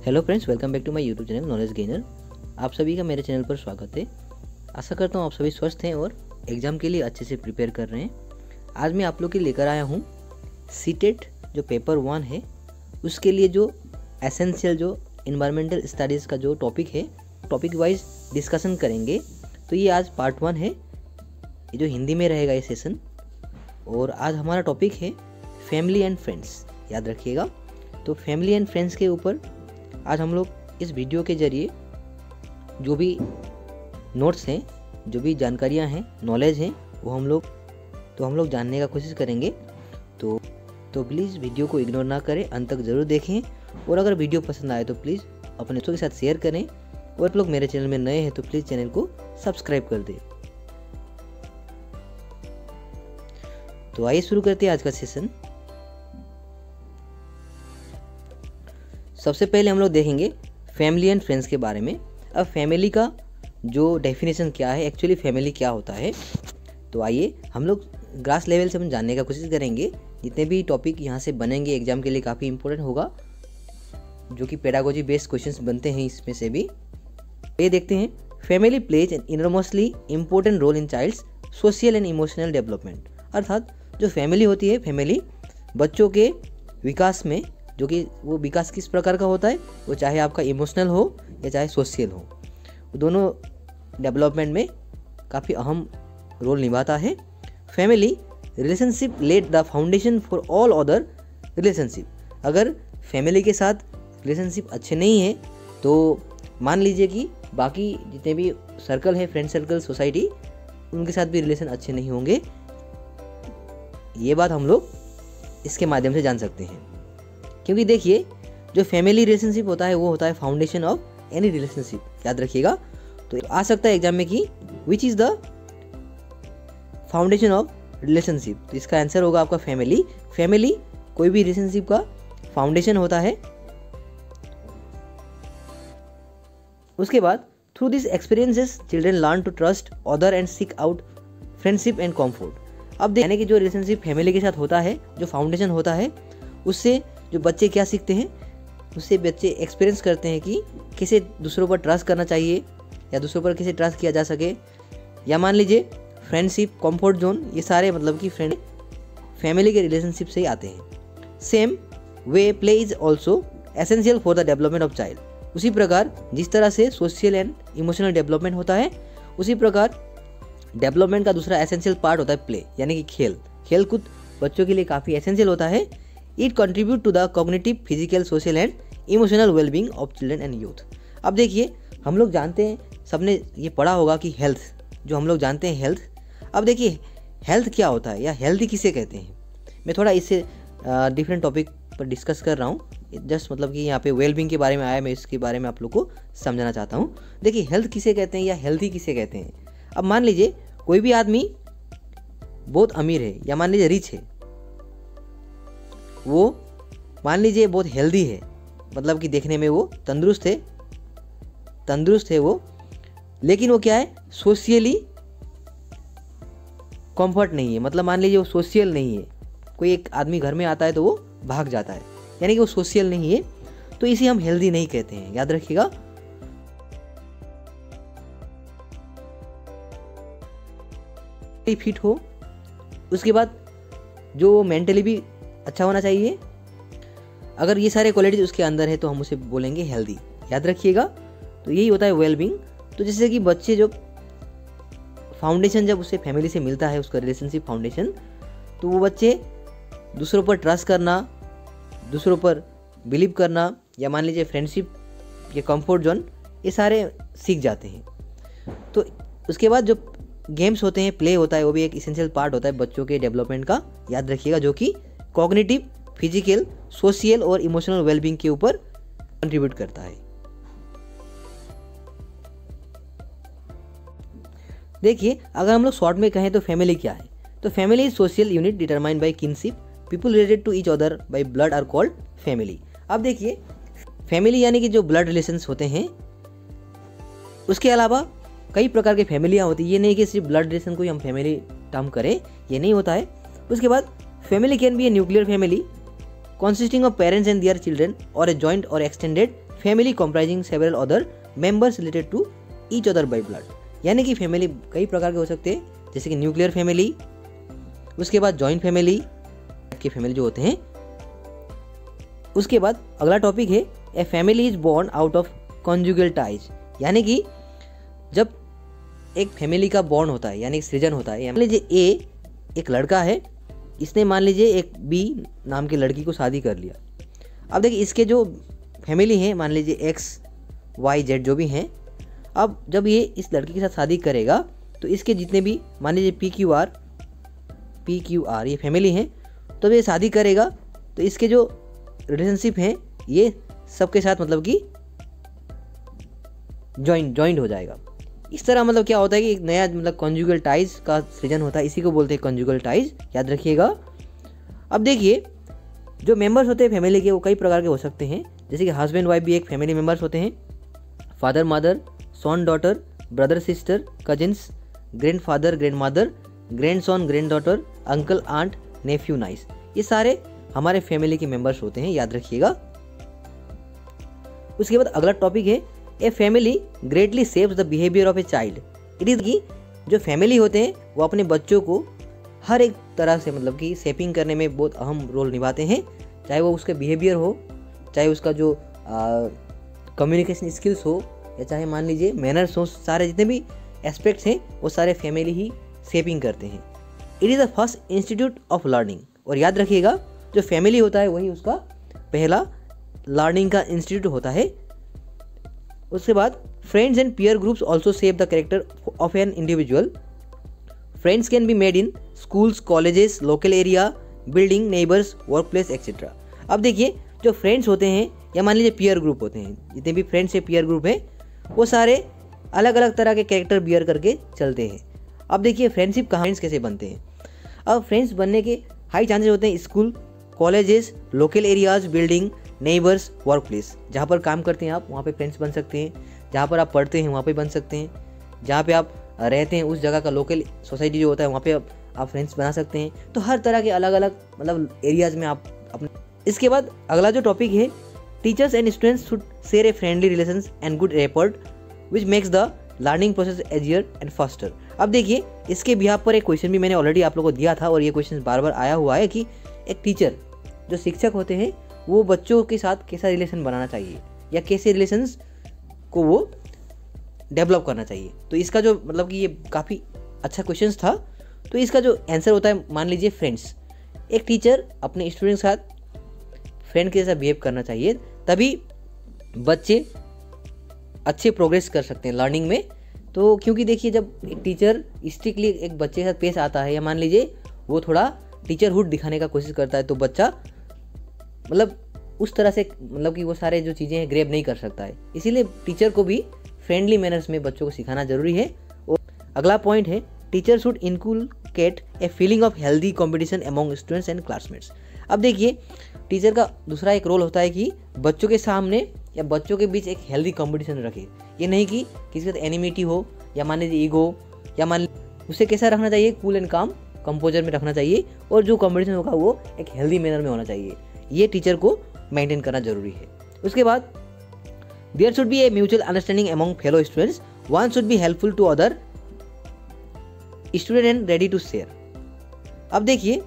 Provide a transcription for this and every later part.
Hello friends, welcome back to my YouTube channel Knowledge Gainer. आप सभी का मेरे चैनल पर स्वागत है। आशा करता हूँ आप सभी स्वस्थ हैं और एग्ज़ाम के लिए अच्छे से प्रिपेयर कर रहे हैं। आज मैं आप लोग के लिए लेकर आया हूँ सीटेट जो पेपर 1 है उसके लिए जो एसेंशियल जो इन्वायरमेंटल स्टडीज़ का जो टॉपिक है, टॉपिक वाइज डिस्कशन करेंगे। तो ये आज पार्ट 1 है, ये जो हिंदी में रहेगा ये सेशन। और आज हमारा टॉपिक है फैमिली एंड फ्रेंड्स, याद रखिएगा। तो फैमिली एंड फ्रेंड्स के ऊपर आज हम लोग इस वीडियो के ज़रिए जो भी नोट्स हैं, जो भी जानकारियां हैं, नॉलेज हैं, वो हम लोग जानने का कोशिश करेंगे। तो प्लीज़ वीडियो को इग्नोर ना करें, अंत तक ज़रूर देखें। और अगर वीडियो पसंद आए तो प्लीज़ अपने दोस्तों के साथ शेयर करें। और आप लोग मेरे चैनल में नए हैं तो प्लीज़ चैनल को सब्सक्राइब कर दें। तो आइए शुरू करते हैं आज का सेशन। सबसे पहले हम लोग देखेंगे फैमिली एंड फ्रेंड्स के बारे में। अब फैमिली का जो डेफिनेशन क्या है, एक्चुअली फैमिली क्या होता है, तो आइए हम लोग ग्रास लेवल से हम जानने का कोशिश करेंगे। जितने भी टॉपिक यहाँ से बनेंगे एग्जाम के लिए काफ़ी इंपॉर्टेंट होगा, जो कि पेडागोजी बेस्ड क्वेश्चंस बनते हैं इसमें से भी। ये देखते हैं, family plays an enormously important role in child's social and emotional development. अर्थात जो फैमिली होती है, फैमिली बच्चों के विकास में, जो कि वो विकास किस प्रकार का होता है, वो चाहे आपका इमोशनल हो या चाहे सोशल हो, दोनों डेवलपमेंट में काफ़ी अहम रोल निभाता है। Family relationship laid the foundation for all other relationship. अगर फैमिली के साथ रिलेशनशिप अच्छे नहीं है तो मान लीजिए कि बाकी जितने भी सर्कल है, फ्रेंड सर्कल, सोसाइटी, उनके साथ भी रिलेशन अच्छे नहीं होंगे। ये बात हम लोग इसके माध्यम से जान सकते हैं। क्योंकि देखिए, जो फैमिली रिलेशनशिप होता है वो होता है फाउंडेशन ऑफ एनी रिलेशनशिप, याद रखिएगा। तो आ सकता है एग्जाम में कि which is the foundation of relationship, तो इसका आंसर होगा आपका फैमिली। फैमिली कोई भी रिलेशनशिप का फाउंडेशन होता है। उसके बाद through this experiences children learn to trust other and seek out friendship and comfort. अब देखने कि जो रिलेशनशिप फैमिली के साथ होता है, जो फाउंडेशन होता है, उससे जो बच्चे क्या सीखते हैं, उससे बच्चे एक्सपीरियंस करते हैं कि कैसे दूसरों पर ट्रस्ट करना चाहिए या दूसरों पर कैसे ट्रस्ट किया जा सके। या मान लीजिए फ्रेंडशिप, कंफर्ट जोन, ये सारे मतलब कि फ्रेंड फैमिली के रिलेशनशिप से ही आते हैं। Same way play is also essential for the development of child. उसी प्रकार जिस तरह से सोशल एंड इमोशनल डेवलपमेंट होता है, उसी प्रकार डेवलपमेंट का दूसरा एसेंशियल पार्ट होता है प्ले, यानी कि खेलकूद बच्चों के लिए काफ़ी एसेंशियल होता है। It contribute to the cognitive, physical, social and emotional wellbeing of children and youth. अब देखिए, हम लोग जानते हैं, सबने ये पढ़ा होगा कि हेल्थ, जो हम लोग जानते हैं हेल्थ। अब देखिए हेल्थ क्या होता है या हेल्दी किसे कहते हैं। मैं थोड़ा इससे डिफरेंट टॉपिक पर डिस्कस कर रहा हूँ, जस्ट मतलब कि यहाँ पे वेलबींग के बारे में आया, मैं इसके बारे में आप लोग को समझाना चाहता हूँ। देखिए हेल्थ किसे कहते हैं या हेल्दी किसे कहते हैं। अब मान लीजिए कोई भी आदमी बहुत अमीर है या मान लीजिए रिच है, वो मान लीजिए बहुत हेल्दी है, मतलब कि देखने में वो तंदुरुस्त है वो, लेकिन वो क्या है, सोशली कंफर्ट नहीं है। मतलब मान लीजिए वो सोशल नहीं है, कोई एक आदमी घर में आता है तो वो भाग जाता है, यानी कि वो सोशल नहीं है, तो इसे हम हेल्दी नहीं कहते हैं, याद रखिएगा। फिट हो, उसके बाद जो मेंटली भी अच्छा होना चाहिए। अगर ये सारे क्वालिटीज उसके अंदर है तो हम उसे बोलेंगे हेल्दी, याद रखिएगा। तो यही होता है वेलबींग। तो जैसे कि बच्चे जो फाउंडेशन जब उसे फैमिली से मिलता है, उसका रिलेशनशिप फाउंडेशन, तो वो बच्चे दूसरों पर ट्रस्ट करना, दूसरों पर बिलीव करना, या मान लीजिए फ्रेंडशिप, ये कंफर्ट जोन, ये सारे सीख जाते हैं। तो उसके बाद जो गेम्स होते हैं, प्ले होता है, वो भी एक इसेंशियल पार्ट होता है बच्चों के डेवलपमेंट का, याद रखिएगा, जो कि कॉग्निटिव, फिजिकल, सोशल और इमोशनल वेलबींग के ऊपर कंट्रीब्यूट करता है। देखिए, अगर हम लोग शॉर्ट में कहें तो फैमिली क्या है, तो family is social unit determined by kinship, people related to each other by blood are called family. अब देखिए, फैमिली यानी कि जो ब्लड रिलेशंस होते हैं, उसके अलावा कई प्रकार की फैमिलियाँ होती है। ये नहीं कि सिर्फ ब्लड रिलेशन को ही हम फैमिली टर्म करें, ये नहीं होता है। उसके बाद family can be A nuclear family consisting of parents and their children or a joint or extended family comprising several other members related to each other by blood, यानी कि फैमिली कई प्रकार के हो सकते हैं, जैसे कि न्यूक्लियर फैमिली, उसके बाद जॉइंट फैमिली के फैमिली जो होते हैं। उसके बाद अगला टॉपिक है a family is born out of conjugal ties, यानी कि जब एक फैमिली का बॉर्न होता है यानी सृजन होता है। मान लीजिए ए एक लड़का है, इसने मान लीजिए एक बी नाम की लड़की को शादी कर लिया। अब देखिए इसके जो फैमिली हैं, मान लीजिए एक्स वाई जेड जो भी हैं, अब जब ये इस लड़की के साथ शादी करेगा तो इसके जितने भी मान लीजिए पी क्यू आर ये फैमिली हैं, तो ये शादी करेगा तो इसके जो रिलेशनशिप हैं ये सबके साथ मतलब कि जॉइंट हो जाएगा। इस तरह मतलब क्या होता है कि एक नया मतलब कॉन्जुगल टाइज का सृजन होता है, इसी को बोलते हैं कॉन्जुगल टाइज, याद रखिएगा। अब देखिए जो मेंबर्स होते हैं फैमिली के वो कई प्रकार के हो सकते हैं, जैसे कि हस्बैंड वाइफ भी एक फैमिली मेंबर्स होते हैं, father mother, son daughter, brother sister, cousins, grandfather grandmother, grandson granddaughter, uncle aunt, nephew niece, ये सारे हमारे फैमिली के मेंबर्स होते हैं, याद रखिएगा। उसके बाद अगला टॉपिक है a family greatly saves the behaviour of a child. It is की जो फैमिली होते हैं वो अपने बच्चों को हर एक तरह से मतलब कि शेपिंग करने में बहुत अहम रोल निभाते हैं, चाहे वो उसके बिहेवियर हो, चाहे उसका जो कम्युनिकेशन स्किल्स हो, या चाहे मान लीजिए मैनर्स हो, सारे जितने भी एस्पेक्ट्स हैं वो सारे फैमिली ही शेपिंग करते हैं। It is the first institute of learning, और याद रखिएगा जो फैमिली होता है वही उसका पहला लर्निंग का इंस्टीट्यूट होता है। उसके बाद friends and peer groups also shape the character of an individual. Friends can be made in schools, colleges, local area, building, neighbours, work place etcetera. अब देखिए जो फ्रेंड्स होते हैं या मान लीजिए पीयर ग्रुप होते हैं, जितने भी फ्रेंड्स या पीयर ग्रुप हैं वो सारे अलग अलग तरह के कैरेक्टर बियर करके चलते हैं। अब देखिए फ्रेंडशिप कहाँ फ्रेंड्स कैसे बनते हैं। अब फ्रेंड्स बनने के हाई चांसेस होते हैं school, colleges, local areas, building, neighbours, work place. जहाँ पर काम करते हैं आप वहाँ पे फ्रेंड्स बन सकते हैं, जहाँ पर आप पढ़ते हैं वहाँ पे बन सकते हैं, जहाँ पे आप रहते हैं उस जगह का लोकल सोसाइटी जो होता है वहाँ पे आप फ्रेंड्स बना सकते हैं। तो हर तरह के अलग अलग मतलब एरियाज में आप अपने। इसके बाद अगला जो टॉपिक है teachers and students should share a friendly relations and good rapport which makes the learning process easier and faster. अब देखिए इसके बिहाफ पर एक क्वेश्चन भी मैंने ऑलरेडी आप लोगों को दिया था और ये क्वेश्चन बार बार आया हुआ है कि एक टीचर जो शिक्षक होते हैं वो बच्चों के साथ कैसा रिलेशन बनाना चाहिए या कैसे रिलेशंस को वो डेवलप करना चाहिए। तो इसका जो मतलब कि ये काफ़ी अच्छा क्वेश्चन था। तो इसका जो आंसर होता है मान लीजिए फ्रेंड्स, एक टीचर अपने स्टूडेंट के साथ फ्रेंड के जैसा बिहेव करना चाहिए, तभी बच्चे अच्छे प्रोग्रेस कर सकते हैं लर्निंग में। तो क्योंकि देखिए जब एक टीचर स्ट्रिक्टली एक बच्चे के साथ पेश आता है या मान लीजिए वो थोड़ा टीचरहुड दिखाने का कोशिश करता है तो बच्चा मतलब उस तरह से मतलब कि वो सारे जो चीज़ें हैं ग्रैब नहीं कर सकता है। इसीलिए टीचर को भी फ्रेंडली मैनर्स में बच्चों को सिखाना जरूरी है। और अगला पॉइंट है teacher should inculcate a feeling of healthy competition among students and classmates. अब देखिए टीचर का दूसरा एक रोल होता है कि बच्चों के सामने या बच्चों के बीच एक हेल्दी कंपटीशन रखे। ये नहीं कि किसी के साथ एनिमिटी हो या मान लीजिए ईगो, या मान उसे कैसा रखना चाहिए, कूल एंड काम कंपोजर में रखना चाहिए, और जो कंपटीशन होगा वो एक हेल्दी मैनर में होना चाहिए। ये टीचर को मेंटेन करना जरूरी है। उसके बाद there should be a mutual understanding among fellow students, one should be helpful to other student and ready to share. अब देखिए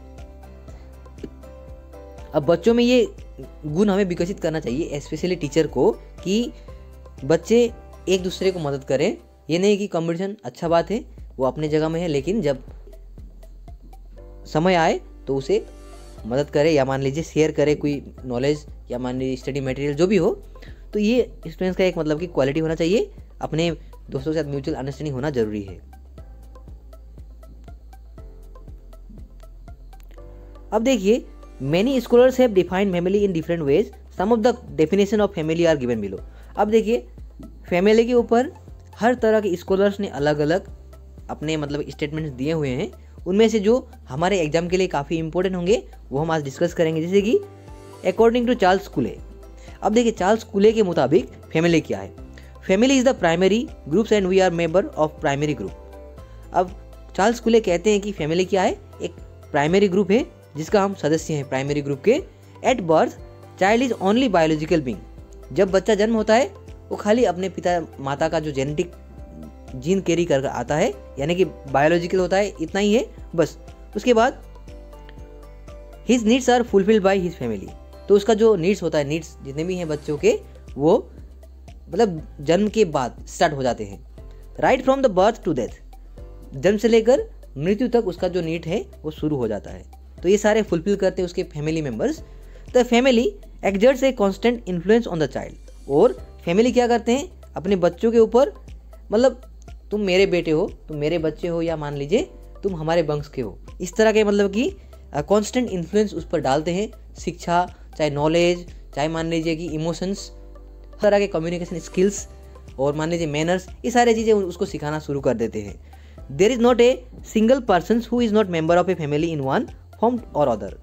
अब बच्चों में ये गुण हमें विकसित करना चाहिए, स्पेशली टीचर को, कि बच्चे एक दूसरे को मदद करें। ये नहीं कि कंपटीशन अच्छा बात है, वो अपने जगह में है, लेकिन जब समय आए तो उसे मदद करे या मान लीजिए शेयर करे कोई नॉलेज या मान लीजिए स्टडी मटेरियल जो भी हो। तो ये स्टूडेंट्स का एक मतलब कि क्वालिटी होना चाहिए, अपने दोस्तों के साथ म्यूचुअल अंडरस्टैंडिंग होना जरूरी है। अब देखिए many scholars have defined family in different ways, some of the definition of family are given below. अब देखिए फैमिली के ऊपर हर तरह के स्कॉलर्स ने अलग अलग अपने मतलब स्टेटमेंट्स दिए हुए हैं। उनमें से जो हमारे एग्जाम के लिए काफ़ी इंपॉर्टेंट होंगे वो हम आज डिस्कस करेंगे, जैसे कि अकॉर्डिंग टू चार्ल्स कूले। अब देखिए चार्ल्स कूले के मुताबिक फैमिली क्या है। Family is the primary groups and we are member of primary group. अब चार्ल्स कूले कहते हैं कि फैमिली क्या है, एक प्राइमरी ग्रुप है जिसका हम सदस्य हैं प्राइमरी ग्रुप के। At birth child is only biological being, जब बच्चा जन्म होता है वो खाली अपने पिता माता का जो जेनेटिक जीन कैरी कर आता है, यानी कि बायोलॉजिकल होता है, इतना ही है बस। उसके बाद his needs are fulfilled by his family, तो उसका जो नीड्स होता है, नीड्स जितने भी हैं बच्चों के, वो मतलब जन्म के बाद स्टार्ट हो जाते हैं। Right from the birth to death, जन्म से लेकर मृत्यु तक उसका जो नीड है वो शुरू हो जाता है। तो ये सारे फुलफिल करते हैं उसके family members. The family exerts a constant influence on the child, और फैमिली क्या करते हैं अपने बच्चों के ऊपर, मतलब तुम मेरे बेटे हो, तुम मेरे बच्चे हो, या मान लीजिए तुम हमारे वंश के हो, इस तरह के मतलब कि कांस्टेंट इन्फ्लुएंस उस पर डालते हैं। शिक्षा, चाहे नॉलेज, चाहे मान लीजिए कि इमोशंस, हर तरह के कम्युनिकेशन स्किल्स, और मान लीजिए मैनर्स, ये सारी चीज़ें उसको सिखाना शुरू कर देते हैं। There is not a single person who is not member of a family in one form or other,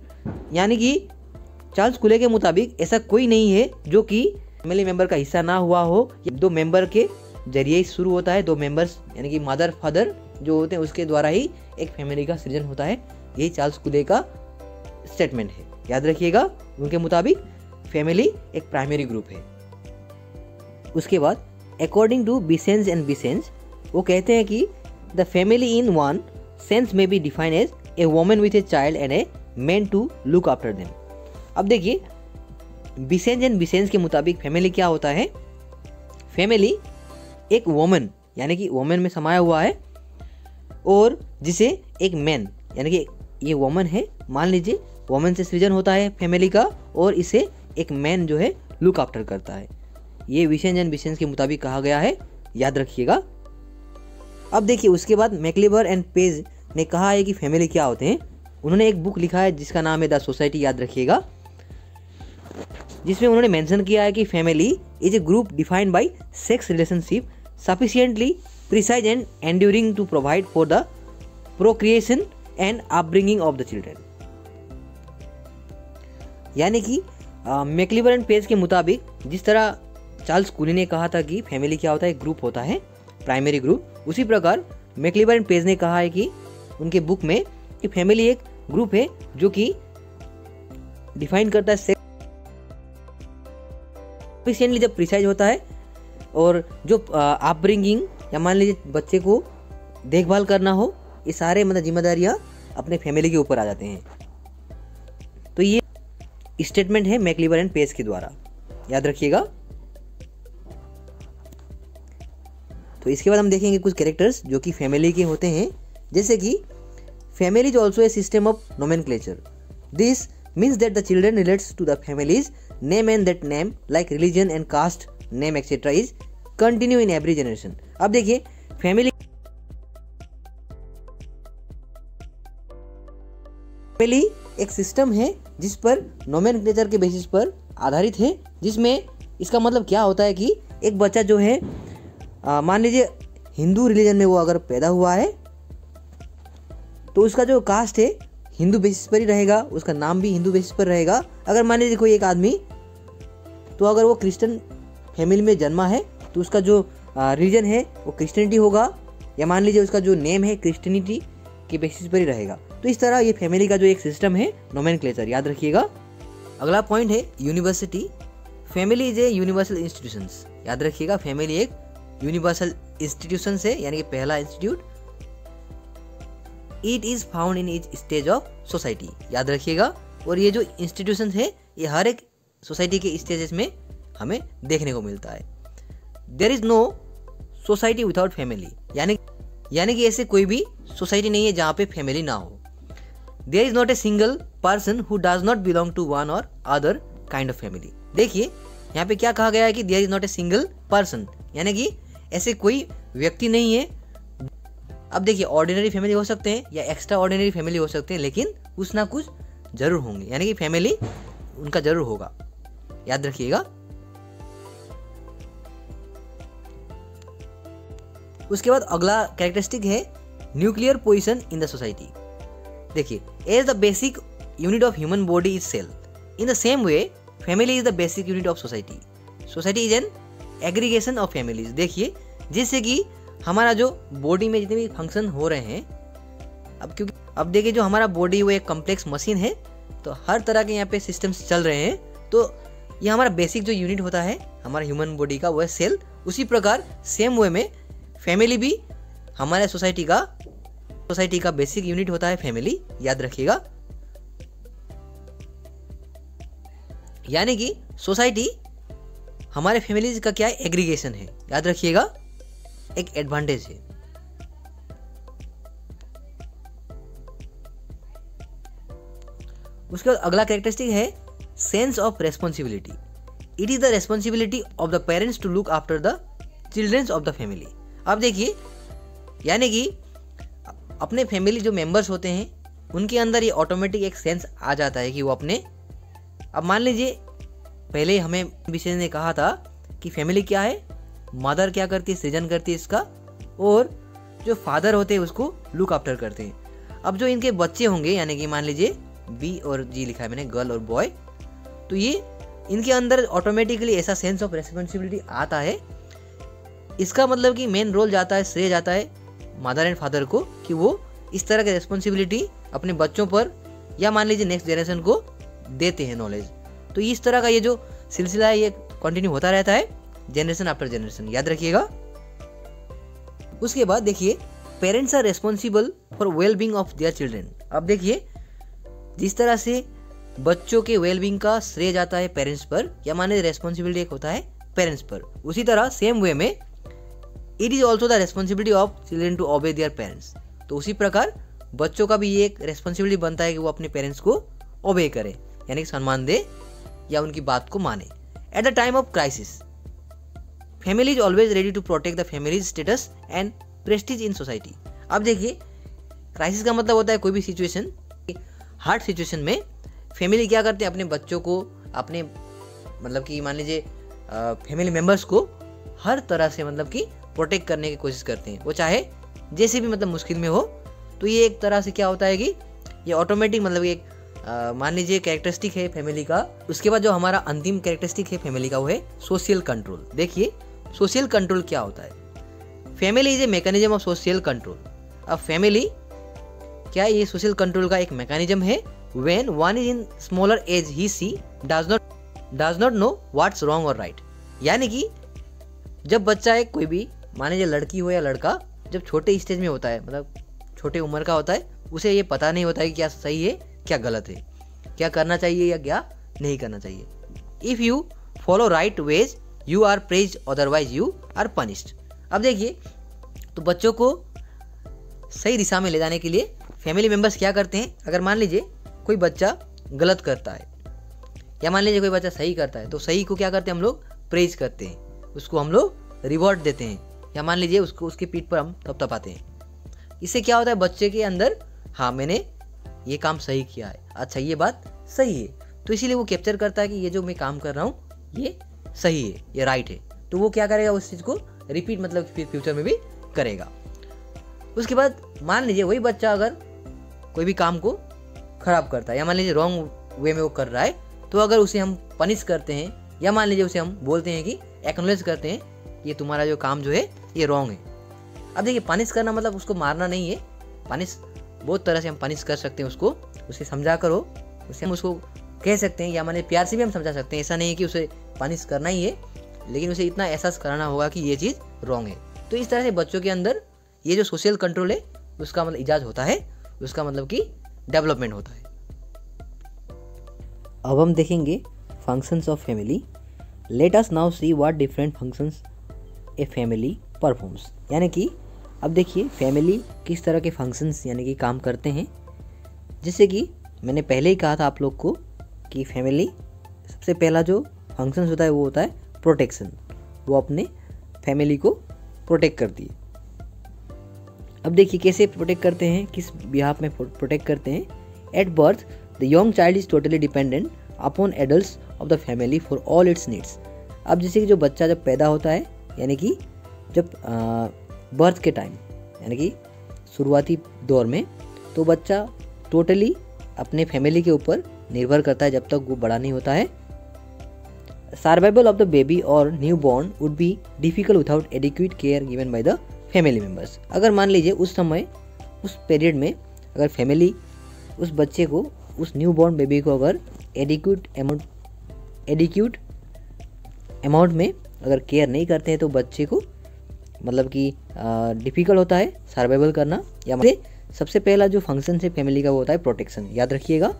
यानी कि चार्ल्स कुले के मुताबिक ऐसा कोई नहीं है जो कि फैमिली मेंबर का हिस्सा ना हुआ हो। दो मेंबर के जरिए ही शुरू होता है, दो मेंबर्स यानी कि मदर फादर जो होते हैं उसके द्वारा ही एक फैमिली का सृजन होता है। यही चार्ल्स कुले का स्टेटमेंट है, याद रखिएगा। उनके मुताबिक फैमिली एक प्राइमरी ग्रुप है। उसके बाद according to Biesanz and Biesanz, वो कहते हैं कि the family in one sense may be define as a woman with a child and a man to look after them. अब देखिए बिसेंस एंड बिसेंस के मुताबिक फैमिली क्या होता है, फैमिली एक वोमन यानी कि वोमन में समाया हुआ है, और जिसे एक मैन यानी कि ये वोमन है, मान लीजिए वोमन से सृजन होता है फैमिली का, और इसे एक मैन जो है लुक आफ्टर करता है। ये विसेंस एंड बिसेंस के मुताबिक कहा गया है, याद रखिएगा। अब देखिए उसके बाद मैक्लिबर एंड पेज ने कहा है कि फैमिली क्या होते हैं। उन्होंने एक बुक लिखा है जिसका नाम है द सोसाइटी, याद रखिएगा, जिसमें उन्होंने मेंशन किया है कि family is a group defined by sex relationship sufficiently precise and enduring to provide for the procreation and upbringing of the children. यानी कि मैक्लिबर एंड पेज के मुताबिक जिस तरह चार्ल्स कुली ने कहा था कि फैमिली क्या होता है, एक ग्रुप होता है, प्राइमरी ग्रुप, उसी प्रकार मैक्लिबर एंड पेज ने कहा है कि उनके बुक में कि फैमिली एक ग्रुप है जो कि डिफाइन करता है सफिशिएंटली, जब प्रिसाइज होता है, और जो अपब्रिंगिंग या मान लीजिए बच्चे को देखभाल करना हो, ये सारे मतलब जिम्मेदारियां अपने फैमिली के ऊपर आ जाते हैं। तो ये स्टेटमेंट है मैक्लिबर एंड पेज के द्वारा, याद रखिएगा। तो इसके बाद हम देखेंगे कुछ कैरेक्टर्स जो कि फैमिली के होते हैं, जैसे कि family is also a system of nomenclature. This means that the children relates to the family's name and that name like religion and caste name etcetera is continue in every generation. अब देखिए family एक system है जिस पर nomenclature के basis पर आधारित है, जिसमें इसका मतलब क्या होता है कि एक बच्चा जो है मान लीजिए हिंदू रिलीजन में वो अगर पैदा हुआ है तो उसका जो कास्ट है हिंदू बेसिस पर ही रहेगा, उसका नाम भी हिंदू बेसिस पर रहेगा। अगर मान लीजिए कोई एक आदमी, तो अगर वो क्रिश्चियन फैमिली में जन्मा है तो उसका जो रिलीजन है वो क्रिश्चियनिटी होगा, या मान लीजिए उसका जो नेम है क्रिश्चियनिटी के बेसिस पर ही रहेगा। तो इस तरह ये फैमिली का जो एक सिस्टम है नोमेनक्लेचर, याद रखिएगा। अगला पॉइंट है university. Family is a universal institutions, याद रखिएगा, फैमिली एक यूनिवर्सल इंस्टीट्यूशन है, यानी कि पहला institute. It is found in each stage of society, याद रखिएगा। और ये जो इंस्टीट्यूशन है ये हर एक सोसाइटी के स्टेजेस में हमें देखने को मिलता है। There is no society without family, यानी कि ऐसे कोई भी सोसाइटी नहीं है जहाँ पे फैमिली ना हो। There is not a single person who does not belong to one or other kind of family. देखिए यहाँ पे क्या कहा गया है कि there is not a single person, यानी कि ऐसे कोई व्यक्ति नहीं है। अब देखिए ऑर्डिनरी फैमिली हो सकते हैं या एक्स्ट्रा ऑर्डिनरी फैमिली हो सकते हैं, लेकिन कुछ ना कुछ जरूर होंगे, यानी कि फैमिली उनका जरूर होगा, याद रखिएगा। उसके बाद अगला कैरेक्टरिस्टिक है nuclear position in the society. देखिए as the basic unit of human body is cell, in the same way family is the basic unit of society. Society is an aggregation of families. देखिए जिससे कि हमारा जो body में जितने भी function हो रहे हैं, अब देखिए जो हमारा बॉडी वो एक कम्प्लेक्स मशीन है, तो हर तरह के यहाँ पे सिस्टम्स चल रहे हैं। तो ये हमारा बेसिक जो यूनिट होता है हमारा ह्यूमन बॉडी का, वो है सेल। उसी प्रकार सेम वे में फैमिली भी हमारे सोसाइटी का बेसिक यूनिट होता है फैमिली, याद रखिएगा। यानी कि सोसाइटी हमारे फैमिलीज का क्या है, एग्रीगेशन है, याद रखिएगा, एक एडवांटेज है। उसके बाद अगला कैरेक्टरिस्टिक है sense of responsibility. It is the responsibility of the parents to look after the childrens of the family. अब देखिए, यानी कि अपने फैमिली जो मेंबर्स होते हैं उनके अंदर ये ऑटोमेटिक एक सेंस आ जाता है कि वो अपने, अब मान लीजिए पहले हमें विषय ने कहा था कि फैमिली क्या है, मदर क्या करती है, सृजन करती है इसका, और जो फादर होते हैं उसको लुक आफ्टर करते हैं। अब जो इनके बच्चे होंगे, यानी कि मान लीजिए बी और जी लिखा है मैंने, गर्ल और बॉय, तो ये इनके अंदर ऑटोमेटिकली ऐसा सेंस ऑफ रेस्पॉन्सिबिलिटी आता है। इसका मतलब कि मेन रोल जाता है, श्रेय जाता है मदर एंड फादर को, कि वो इस तरह की रेस्पॉन्सिबिलिटी अपने बच्चों पर या मान लीजिए नेक्स्ट जनरेशन को देते हैं नॉलेज। तो इस तरह का ये जो सिलसिला है ये कंटिन्यू होता रहता है जनरेशन आफ्टर जनरेशन, याद रखिएगा। उसके बाद देखिए, parents are responsible for well being of their children. अब देखिए, जिस तरह से बच्चों के वेलबींग का श्रेय जाता है पेरेंट्स पर, या माने रेस्पॉन्सिबिलिटी एक होता है पेरेंट्स पर, उसी तरह सेम वे में it is also the responsibility of children to obey their parents. तो उसी प्रकार बच्चों का भी ये एक रेस्पॉन्सिबिलिटी बनता है कि वो अपने पेरेंट्स को ओबे करें, यानी कि सम्मान दे या उनकी बात को माने। At the time of crisis family is always ready to protect the family's status and prestige in society. अब देखिए, क्राइसिस का मतलब होता है कोई भी सिचुएशन, हार्ड सिचुएशन में फैमिली क्या करते हैं, अपने बच्चों को, अपने मतलब कि मान लीजिए फैमिली मेम्बर्स को हर तरह से मतलब कि प्रोटेक्ट करने की कोशिश करते हैं, वो चाहे जैसे भी मतलब मुश्किल में हो। तो ये एक तरह से क्या होता है कि ये ऑटोमेटिक मतलब एक मान लीजिए कैरेक्टरिस्टिक है फैमिली का। उसके बाद जो हमारा अंतिम कैरेक्टरिस्टिक है फैमिली का वो है सोशल कंट्रोल। देखिए, सोशल कंट्रोल क्या होता है, family is a mechanism of social control. अब फैमिली क्या है, ये सोशल कंट्रोल का एक मैकेनिज्म है। When one is in smaller age he she does not know what's wrong or right. यानी कि जब बच्चा है, कोई भी मान लीजिए लड़की हो या लड़का, जब छोटे स्टेज में होता है, मतलब छोटे उम्र का होता है, उसे ये पता नहीं होता है कि क्या सही है क्या गलत है, क्या करना चाहिए या क्या नहीं करना चाहिए। If you follow right ways you are praised, otherwise you are punished. अब देखिए, तो बच्चों को सही दिशा में ले जाने के लिए फैमिली मेम्बर्स क्या करते हैं, अगर मान लीजिए कोई बच्चा गलत करता है या मान लीजिए कोई बच्चा सही करता है, तो सही को क्या करते हैं हम लोग, प्रेज करते हैं, उसको हम लोग रिवॉर्ड देते हैं, या मान लीजिए उसको उसकी पीठ पर हम थपथपाते हैं। इससे क्या होता है, बच्चे के अंदर हाँ मैंने ये काम सही किया है, अच्छा ये बात सही है, तो इसीलिए वो कैप्चर करता है कि ये जो मैं काम कर रहा हूँ ये सही है, ये राइट है। तो वो क्या करेगा, उस चीज़ को रिपीट मतलब फिर फ्यूचर में भी करेगा। उसके बाद मान लीजिए वही बच्चा अगर कोई भी काम को खराब करता है या मान लीजिए रॉन्ग वे में वो कर रहा है, तो अगर उसे हम पनिश करते हैं या मान लीजिए उसे हम बोलते हैं कि एक्नॉलेज करते हैं, ये तुम्हारा जो काम जो है ये रॉन्ग है। अब देखिए, पनिश करना मतलब उसको मारना नहीं है, पनिश बहुत तरह से हम पनिश कर सकते हैं उसको, उसे समझा कर हो, उसे हम उसको कह सकते हैं या माने प्यार से भी हम समझा सकते हैं। ऐसा नहीं है कि उसे पनिश करना ही है, लेकिन उसे इतना एहसास कराना होगा कि ये चीज़ रॉन्ग है। तो इस तरह से बच्चों के अंदर ये जो सोशल कंट्रोल है उसका मतलब इजाज होता है, उसका मतलब कि डेवलपमेंट होता है। अब हम देखेंगे functions of family. Let us now see what different functions a family performs. यानी कि अब देखिए फैमिली किस तरह के फंक्शंस यानी कि काम करते हैं। जैसे कि मैंने पहले ही कहा था आप लोग को कि फैमिली सबसे पहला जो फंक्शंस होता है वो होता है प्रोटेक्शन, वो अपने फैमिली को प्रोटेक्ट करती है। अब देखिए कैसे प्रोटेक्ट करते हैं, किस बिहाफ में प्रोटेक्ट करते हैं। At birth the young child is totally dependent upon adults of the family for all it's needs. अब जैसे कि जो बच्चा जब पैदा होता है, यानी कि जब बर्थ के टाइम यानी कि शुरुआती दौर में, तो बच्चा टोटली अपने फैमिली के ऊपर निर्भर करता है जब तक वो बड़ा नहीं होता है। सर्वाइवल ऑफ द बेबी और new born would be difficult without adequate care given by the family members. अगर मान लीजिए उस समय, उस पीरियड में अगर फैमिली उस बच्चे को, उस न्यू बॉर्न बेबी को अगर एडिक्वेट अमाउंट में अगर केयर नहीं करते हैं तो बच्चे को मतलब कि डिफ़िकल्ट होता है सर्वाइवल करना। या सबसे पहला जो फंक्शन है फैमिली का वो होता है प्रोटेक्शन, याद रखिएगा।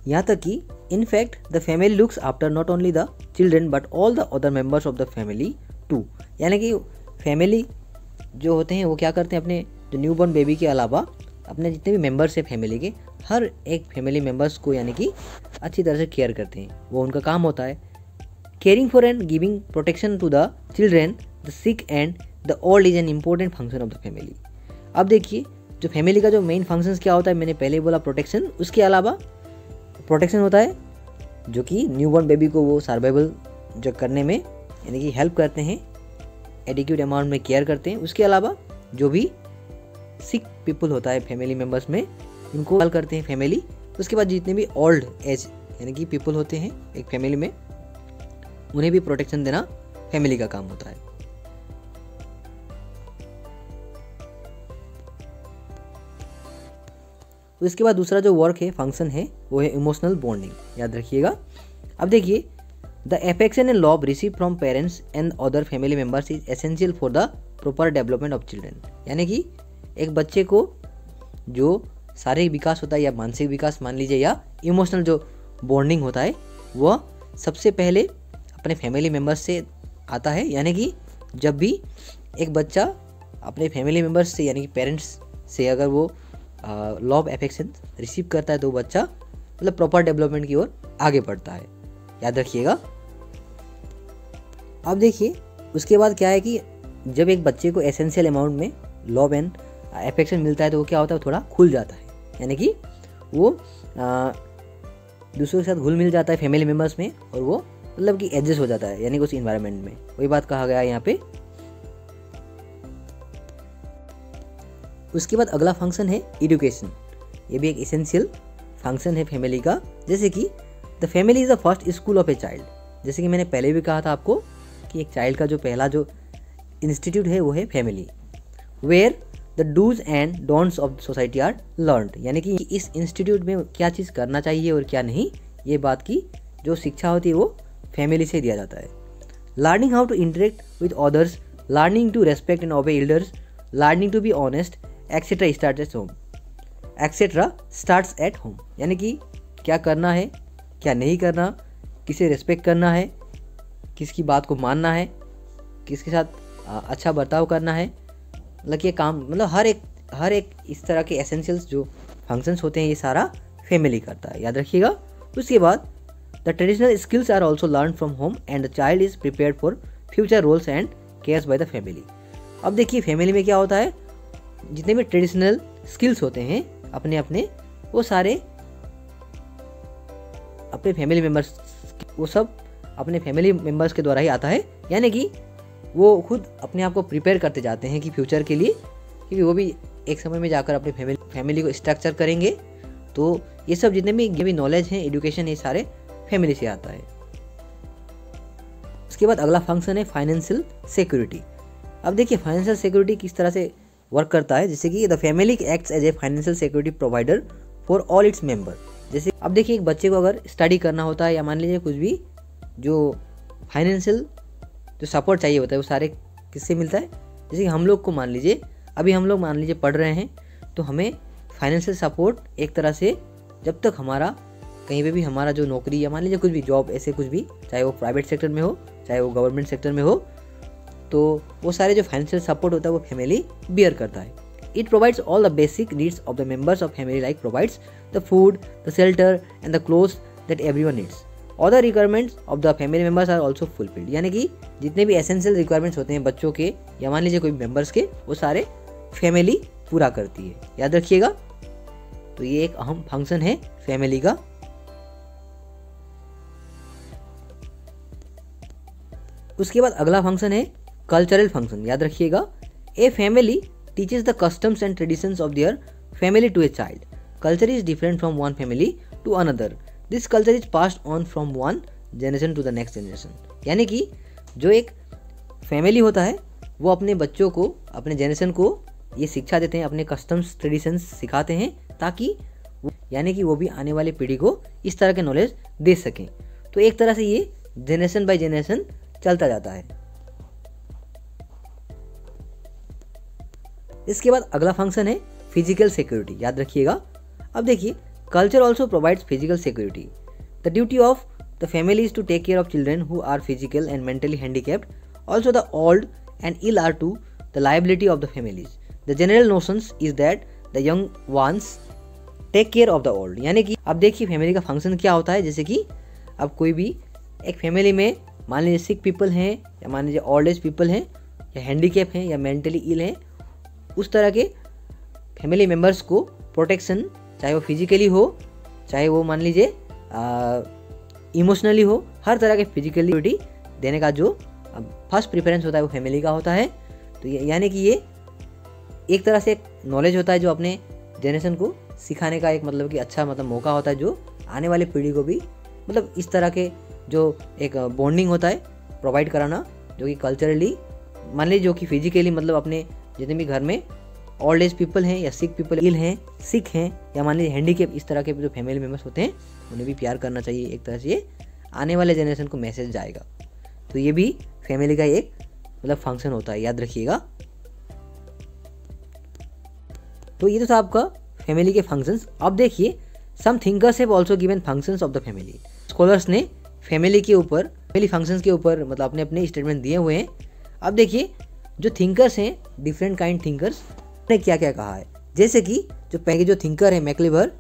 यहाँ तक कि in fact the family looks after not only the children but all the other members of the family too. यानी कि फैमिली जो होते हैं वो क्या करते हैं, अपने जो न्यूबॉर्न बेबी के अलावा अपने जितने भी मेंबर्स हैं फैमिली के, हर एक फैमिली मेंबर्स को यानी कि अच्छी तरह से केयर करते हैं, वो उनका काम होता है। Caring for and giving protection to the children, the sick and the old is an important function of the family. अब देखिए जो फैमिली का जो मेन फंक्शंस क्या होता है, मैंने पहले बोला प्रोटेक्शन, उसके अलावा प्रोटेक्शन होता है जो कि न्यूबॉर्न बेबी को वो सर्वाइवल जो करने में यानी कि हेल्प करते हैं, एडिक्यूट अमाउंट में केयर करते हैं। उसके अलावा जो भी सिक पीपल होता है फैमिली मेम्बर्स में, उनको हेल्प करते हैं फैमिली। उसके बाद जितने भी ओल्ड एज यानी कि पीपल होते हैं एक फैमिली में, उन्हें भी प्रोटेक्शन देना फैमिली का काम होता है। उसके बाद दूसरा जो वर्क है, फंक्शन है, वो है इमोशनल बॉन्डिंग, याद रखिएगा। अब देखिए the affection and love receive from parents and other family members is essential for the proper development of children. यानी कि एक बच्चे को जो शारीरिक विकास होता है या मानसिक विकास मान लीजिए या इमोशनल जो बॉन्डिंग होता है, वह सबसे पहले अपने फैमिली मेम्बर्स से आता है। यानी कि जब भी एक बच्चा अपने फैमिली मेम्बर्स से यानी कि पेरेंट्स से अगर वो लव अफेक्शन रिसीव करता है तो बच्चा मतलब प्रॉपर डेवलपमेंट की ओर आगे बढ़ता है, याद रखिएगा। अब देखिए उसके बाद क्या है कि जब एक बच्चे को एसेंशियल अमाउंट में लव एंड अफेक्शन मिलता है तो वो क्या होता है, थोड़ा खुल जाता है, यानी कि वो दूसरों के साथ घुल मिल जाता है फैमिली मेम्बर्स में, और वो मतलब कि एडजस्ट हो जाता है यानी कि उस इन्वायरमेंट में। वही बात कहा गया है यहाँ पे। उसके बाद अगला फंक्शन है एजुकेशन। ये भी एक एसेंशियल फंक्शन है फैमिली का। जैसे कि the family is the first school of a child. जैसे कि मैंने पहले भी कहा था आपको कि एक चाइल्ड का जो पहला जो इंस्टीट्यूट है वो है family, where the dos and don'ts of society are learned. यानी कि इस इंस्टीट्यूट में क्या चीज़ करना चाहिए और क्या नहीं, ये बात की जो शिक्षा होती है वो फैमिली से दिया जाता है। Learning how to interact with others, learning to respect and obey elders, learning to be honest etcetera starts at home. यानी कि क्या करना है, क्या नहीं करना, किसे रेस्पेक्ट करना है, किसकी बात को मानना है, किसके साथ अच्छा बर्ताव करना है, मतलब ये काम मतलब हर एक इस तरह के एसेंशियल्स जो फंक्शंस होते हैं ये सारा फैमिली करता है, याद रखिएगा। उसके बाद the traditional skills are also learn from home and the child is prepared for future roles and cares by the family. अब देखिए फैमिली में क्या होता है, जितने भी ट्रेडिशनल स्किल्स होते हैं अपने अपने, वो सारे अपने फैमिली मेम्बर्स, वो सब अपने फैमिली मेम्बर्स के द्वारा ही आता है। यानी कि वो खुद अपने आप को प्रिपेयर करते जाते हैं कि फ्यूचर के लिए, क्योंकि वो भी एक समय में जाकर अपने फैमिली को स्ट्रक्चर करेंगे। तो ये सब जितने भी नॉलेज हैं, एजुकेशन, ये सारे फैमिली से आता है। उसके बाद अगला फंक्शन है फाइनेंशियल सिक्योरिटी। अब देखिए फाइनेंशियल सिक्योरिटी किस तरह से वर्क करता है। जैसे कि the family acts as a financial security provider for all its member. जैसे अब देखिए एक बच्चे को अगर स्टडी करना होता है या मान लीजिए कुछ भी जो फाइनेंशियल जो सपोर्ट चाहिए होता है वो सारे किससे मिलता है। जैसे कि हम लोग को मान लीजिए अभी हम लोग मान लीजिए पढ़ रहे हैं, तो हमें फाइनेंशियल सपोर्ट एक तरह से जब तक हमारा कहीं पे भी हमारा जो नौकरी या मान लीजिए कुछ भी जॉब ऐसे कुछ भी, चाहे वो प्राइवेट सेक्टर में हो चाहे वो गवर्नमेंट सेक्टर में हो, तो वो सारे जो फाइनेंशियल सपोर्ट होता है वो फैमिली बियर करता है। It provides all the basic needs of the members of family, like provides the food, the shelter and the clothes that everyone needs. Other requirements of the family members are also fulfilled. यानी कि जितने भी essential requirements होते हैं बच्चों के या मान लीजिए कोई मेंबर्स के, वो सारे फैमिली पूरा करती है, याद रखिएगा। तो ये एक अहम फंक्शन है फैमिली का। उसके बाद अगला फंक्शन है कल्चरल फंक्शन, याद रखिएगा। A family teaches the customs and traditions of their family to a child. Culture is different from one family to another. This culture is passed on from one generation to the next generation. यानी कि जो एक family होता है वो अपने बच्चों को, अपने जनरेशन को ये शिक्षा देते हैं, अपने कस्टम्स ट्रेडिशंस सिखाते हैं, ताकि यानी कि वो भी आने वाली पीढ़ी को इस तरह के नॉलेज दे सकें। तो एक तरह से ये जनरेशन बाय जनरेशन चलता जाता है। इसके बाद अगला फंक्शन है फिजिकल सिक्योरिटी, याद रखिएगा। अब देखिए, culture also provides physical security. The duty of the family is to take care of children who are physical and mentally handicapped, also the old and ill are to the liability of the families. The general notions is that the young ones take care of the old. यानी कि अब देखिए family का function क्या होता है। जैसे कि अब कोई भी एक फैमिली में मान लीजिए सिक पीपल हैं, या मान लीजिए ओल्ड एज पीपल हैं, या हैंडीकैप हैं, या मेंटली इल हैं, उस तरह के फैमिली मेम्बर्स को प्रोटेक्शन, चाहे वो फिजिकली हो, चाहे वो मान लीजिए इमोशनली हो, हर तरह के फिजिकलिटी देने का जो फर्स्ट प्रेफरेंस होता है वो फैमिली का होता है। तो यानी कि ये एक तरह से एक नॉलेज होता है जो अपने जनरेशन को सिखाने का एक मतलब कि अच्छा मतलब मौका होता है, जो आने वाली पीढ़ी को भी मतलब इस तरह के जो एक बॉन्डिंग होता है प्रोवाइड कराना, जो कि कल्चरली मान लीजिए, जो कि फिजिकली मतलब अपने जितने भी घर में ओल्ड एज पीपल हैं, या सिक पीपल इल हैं, सिक हैं, या मान लीजिए हैंडीकैप, इस तरह के जो फैमिली मेम्बर्स होते हैं उन्हें भी प्यार करना चाहिए। एक तरह से ये आने वाले जनरेशन को मैसेज जाएगा। तो ये भी फैमिली का एक मतलब फंक्शन होता है, याद रखिएगा। तो ये तो था आपका फैमिली के फंक्शंस। अब देखिए, some thinkers have also given functions of the family. Scholars ने फैमिली के ऊपर, फैमिली फंक्शंस के ऊपर मतलब अपने अपने स्टेटमेंट दिए हुए हैं। अब देखिए, जो थिंकर्स हैं, डिफरेंट काइंड थिंकर्स ने क्या क्या कहा है। जैसे कि जो पहले जो थिंकर है मैक्लेवर,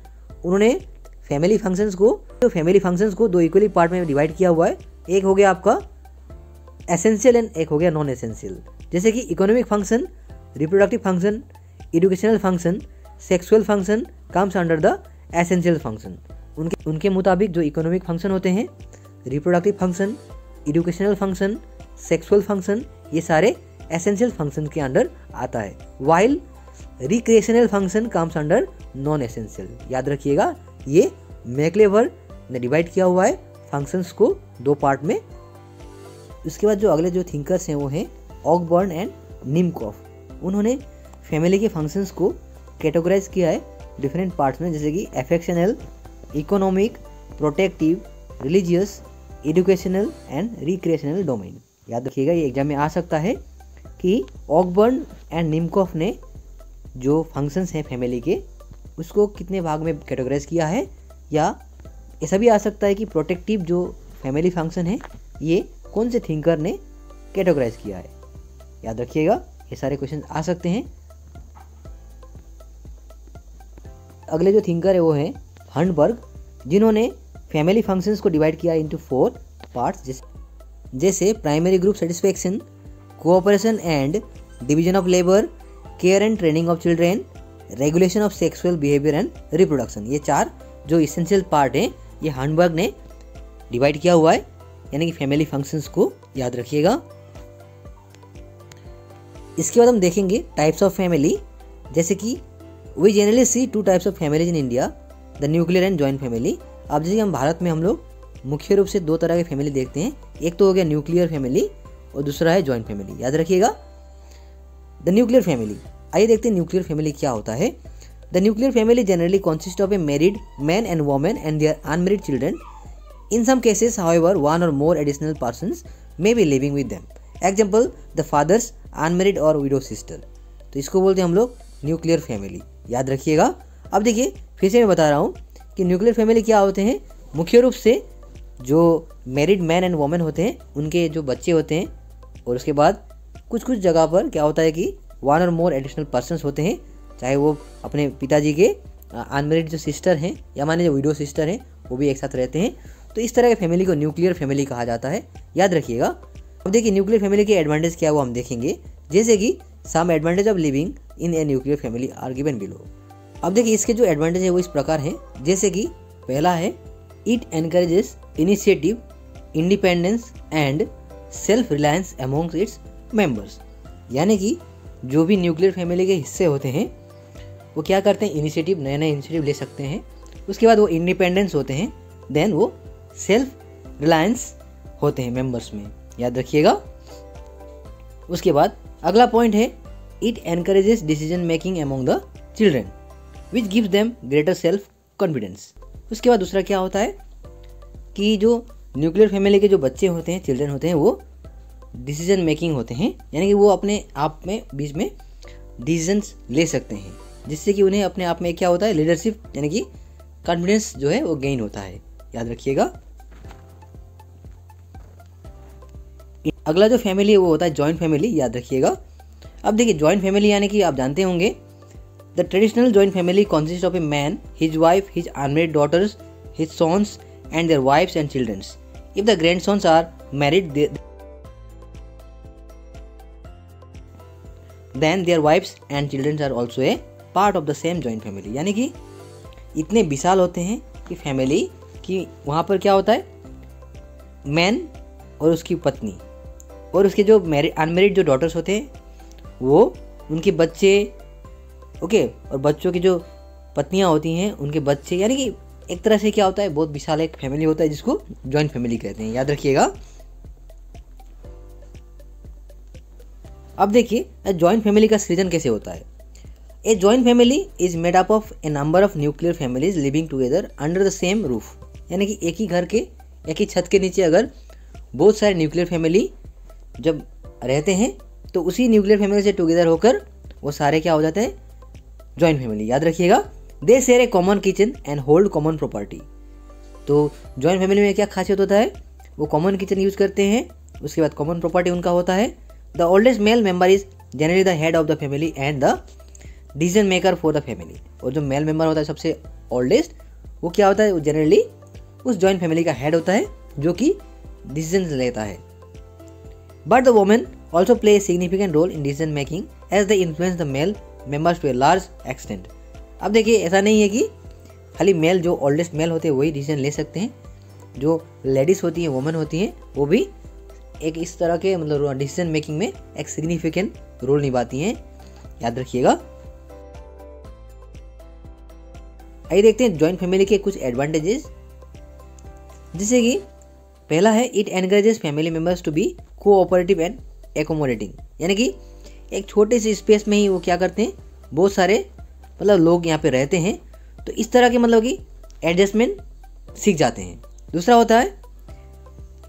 उन्होंने फैमिली फंक्शंस को दो इक्वली पार्ट में डिवाइड किया हुआ है। एक हो गया आपका एसेंशियल एंड एक हो गया नॉन एसेंशियल। जैसे कि economic function, reproductive function, educational function, sexual function comes under the essential function. उनके मुताबिक जो इकोनॉमिक फंक्शन होते हैं, reproductive function, educational function, sexual function, ये सारे एसेंशियल फंक्शन के अंडर आता है। While recreational function comes under non essential. याद रखिएगा, ये मैक्लेवर ने डिवाइड किया हुआ है फंक्शंस को दो पार्ट में। उसके बाद जो अगले जो थिंकर्स हैं वो हैं ऑकबर्न एंड निमकॉफ। उन्होंने फैमिली के फंक्शंस को कैटेगराइज किया है डिफरेंट पार्ट्स में, जैसे कि affectional, economic, protective, religious, educational and recreational domain. याद रखिएगा, ये एग्जाम में आ सकता है कि ऑकबर्न एंड निमकॉफ ने जो फंक्शंस हैं फैमिली के, उसको कितने भाग में कैटेगराइज किया है, या ऐसा भी आ सकता है कि प्रोटेक्टिव जो फैमिली फंक्शन है ये कौन से थिंकर ने कैटेगराइज किया है। याद रखिएगा, ये सारे क्वेश्चन आ सकते हैं। अगले जो थिंकर है वो है हंटबर्ग, जिन्होंने फैमिली फंक्शंस को डिवाइड किया इनटू 4 पार्ट्स, जैसे primary group satisfaction, cooperation and division of labour, care and training of children, regulation of sexual behaviour and reproduction. ये 4 जो इसेंशियल पार्ट हैं ये हंटबर्ग ने डिवाइड किया हुआ है, यानी कि फैमिली फंक्शंस को। याद रखिएगा। इसके बाद हम देखेंगे टाइप्स ऑफ फैमिली। जैसे कि we generally see 2 types of families in India, the nuclear and joint family. अब जैसे हम भारत में हम लोग मुख्य रूप से 2 तरह के फैमिली देखते हैं। एक तो हो गया न्यूक्लियर फैमिली और दूसरा है जॉइंट फैमिली। याद रखिएगा, द न्यूक्लियर फैमिली। आइए देखते हैं न्यूक्लियर फैमिली क्या होता है। The nuclear family generally consist of a married man and woman and their unmarried children. In some cases, however, one or more additional persons may be living with them. Example, the father's unmarried or widow sister. तो इसको बोलते हैं हम लोग nuclear family. याद रखिएगा। अब देखिए फिर से मैं बता रहा हूँ कि न्यूक्लियर फैमिली क्या होते हैं। मुख्य रूप से जो मैरिड मैन एंड वुमेन होते हैं उनके जो बच्चे होते हैं, और उसके बाद कुछ जगह पर क्या होता है कि वन और मोर एडिशनल पर्सन्स होते हैं, चाहे वो अपने पिताजी के अनमैरिड जो सिस्टर हैं या माने जो विडो सिस्टर हैं वो भी एक साथ रहते हैं। तो इस तरह के फैमिली को न्यूक्लियर फैमिली कहा जाता है। याद रखिएगा। अब देखिए न्यूक्लियर फैमिली के एडवांटेज क्या है वो हम देखेंगे। जैसे कि some advantage of living in a nuclear family are given below. अब देखिए इसके जो एडवांटेज है वो इस प्रकार हैं। जैसे कि पहला है it encourages initiative, independence and self reliance amongst its members. यानी कि जो भी न्यूक्लियर फैमिली के हिस्से होते हैं वो क्या करते हैं, इनिशिएटिव, नए नए इनिशिएटिव ले सकते हैं। उसके बाद वो इंडिपेंडेंस होते हैं, देन वो सेल्फ रिलायंस होते हैं मेंबर्स में। याद रखिएगा। उसके बाद अगला पॉइंट है it encourages decision making among the children which gives them greater self confidence. उसके बाद दूसरा क्या होता है कि जो न्यूक्लियर फैमिली के जो बच्चे होते हैं, चिल्ड्रन होते हैं, वो डिसीजन मेकिंग होते हैं, यानी कि वो अपने आप में बीच में डिसीजंस ले सकते हैं, जिससे कि उन्हें अपने आप में क्या होता है, लीडरशिप यानी कि कॉन्फिडेंस जो है वो गेन होता है, याद रखिएगा। अगला जो फैमिली है वो होता है जॉइंट फैमिली, याद रखिएगा। अब देखिए जॉइंट फैमिली यानी कि आप जानते होंगे the traditional joint family consist of a man, his wife, his unmarried daughters, his sons and their wives and childrens. If the grandsons are married then their wives and childrens are also a part of the same joint family. यानी कि इतने विशाल होते हैं कि family कि वहाँ पर क्या होता है, मैन और उसकी पत्नी और उसके जो अनमेरिड जो डॉटर्स होते हैं वो, उनके बच्चे, ओके, और बच्चों की जो पत्नियाँ होती हैं उनके बच्चे, यानी कि एक तरह से क्या होता है, बहुत विशाल एक फैमिली होता है जिसको जॉइंट फैमिली कहते हैं, याद रखिएगा। अब देखिए जॉइंट फैमिली का सृजन कैसे होता है। A joint family is made up of a number of nuclear families living together under the same roof. यानी कि एक ही घर के, एक ही छत के नीचे अगर बहुत सारे न्यूक्लियर फैमिली जब रहते हैं तो उसी न्यूक्लियर फैमिली से टुगेदर होकर वो सारे क्या हो जाते हैं, जॉइंट फैमिली, याद रखिएगा। They share a common kitchen and hold common property. तो जॉइंट फैमिली में क्या खासियत होता है, वो कॉमन किचन यूज करते हैं, उसके बाद कॉमन प्रॉपर्टी उनका होता है। The oldest male member is generally the head of the family and the decision maker for the family. और जो मेल मेंबर होता है सबसे ओल्डेस्ट, वो क्या होता है, वो जनरली उस जॉइंट फैमिली का हेड होता है जो कि डिसीजन लेता है। But the women also play a significant role in decision making as they influence the male members to a large extent. अब देखिए ऐसा नहीं है कि खाली मेल, जो ओल्डेस्ट मेल होते हैं वही डिसीजन ले सकते हैं, जो लेडीज होती हैं, वुमेन होती हैं, वो भी एक इस तरह के मतलब डिसीजन मेकिंग में एक सिग्निफिकेंट रोल निभाती हैं, याद रखिएगा। आइए देखते हैं जॉइंट फैमिली के कुछ एडवांटेजेस। जैसे कि पहला है, it encourages family members to be cooperative and accommodating. यानी कि एक छोटे से स्पेस में ही वो क्या करते हैं, बहुत सारे मतलब लोग यहाँ पे रहते हैं, तो इस तरह के मतलब कि एडजस्टमेंट सीख जाते हैं। दूसरा होता है